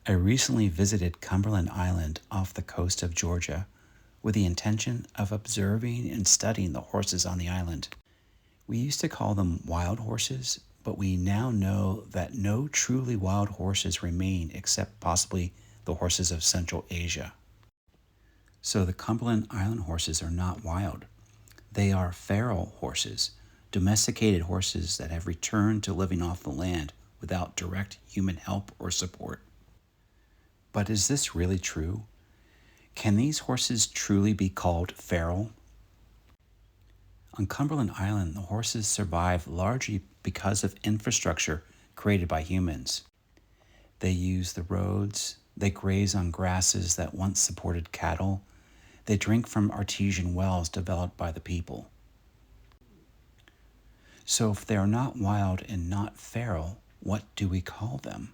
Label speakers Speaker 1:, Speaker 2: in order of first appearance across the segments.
Speaker 1: I recently visited Cumberland Island off the coast of Georgia with the intention of observing and studying the horses on the island. We used to call them wild horses, but we now know that no truly wild horses remain except possibly the horses of Central Asia. So the Cumberland Island horses are not wild. They are feral horses, domesticated horses that have returned to living off the land without direct human help or support. But is this really true? Can these horses truly be called feral? On Cumberland Island, the horses survive largely because of infrastructure created by humans. They use the roads, they graze on grasses that once supported cattle, they drink from artesian wells developed by the people. So if they are not wild and not feral, what do we call them?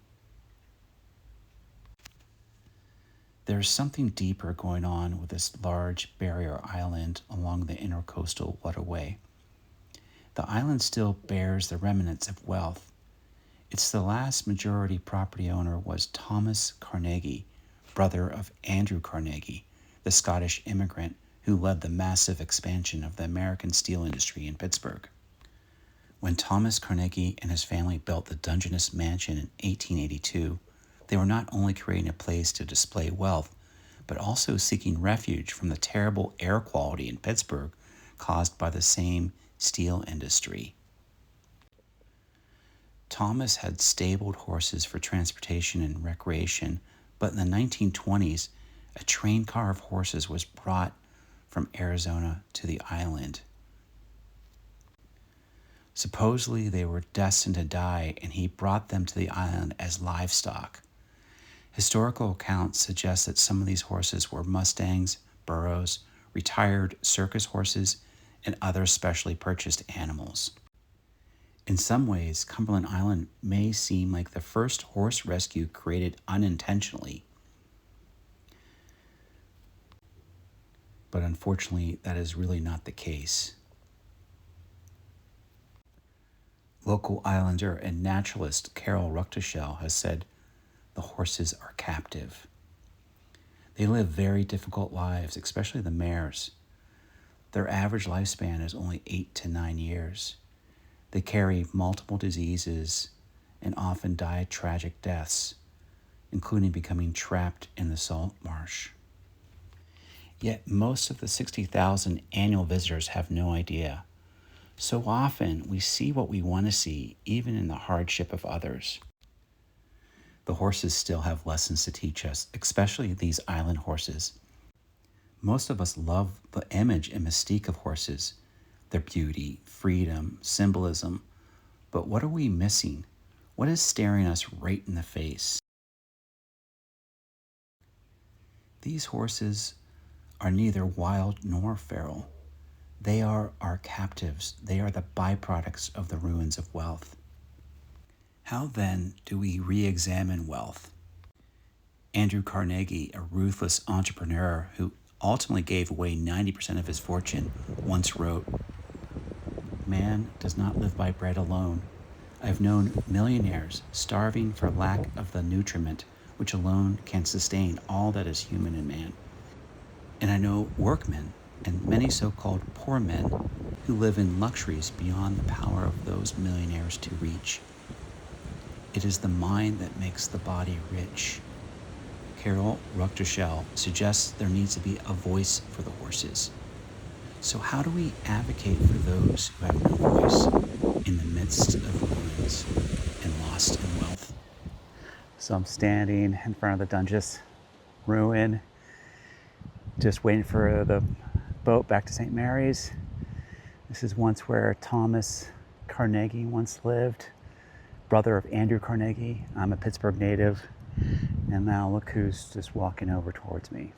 Speaker 1: There's something deeper going on with this large barrier island along the intercoastal waterway. The island still bears the remnants of wealth. Its the last majority property owner was Thomas Carnegie, brother of Andrew Carnegie, the Scottish immigrant who led the massive expansion of the American steel industry in Pittsburgh. When Thomas Carnegie and his family built the Dungeness Mansion in 1882, they were not only creating a place to display wealth, but also seeking refuge from the terrible air quality in Pittsburgh caused by the same steel industry. Thomas had stabled horses for transportation and recreation, but in the 1920s, a train car of horses was brought from Arizona to the island. Supposedly, they were destined to die, and he brought them to the island as livestock. Historical accounts suggest that some of these horses were mustangs, burros, retired circus horses, and other specially purchased animals. In some ways, Cumberland Island may seem like the first horse rescue created unintentionally. But unfortunately, that is really not the case. Local islander and naturalist Carol Ruckteschell has said, "The horses are captive." They live very difficult lives, especially the mares. Their average lifespan is only 8 to 9 years. They carry multiple diseases and often die tragic deaths, including becoming trapped in the salt marsh. Yet most of the 60,000 annual visitors have no idea. So often we see what we want to see, even in the hardship of others. The horses still have lessons to teach us, especially these island horses. Most of us love the image and mystique of horses, their beauty, freedom, symbolism. But what are we missing? What is staring us right in the face? These horses are neither wild nor feral. They are our captives. They are the byproducts of the ruins of wealth. How then do we re-examine wealth? Andrew Carnegie, a ruthless entrepreneur who ultimately gave away 90% of his fortune, once wrote, "Man does not live by bread alone. I've known millionaires starving for lack of the nutriment which alone can sustain all that is human in man. And I know workmen and many so-called poor men who live in luxuries beyond the power of those millionaires to reach. It is the mind that makes the body rich." Carol Ruckteschell suggests there needs to be a voice for the horses. So how do we advocate for those who have no voice in the midst of ruins and lost in wealth? So I'm standing in front of the Dungeness ruin, just waiting for the boat back to St. Mary's. This is once where Thomas Carnegie once lived, brother of Andrew Carnegie. I'm a Pittsburgh native, and now look who's just walking over towards me.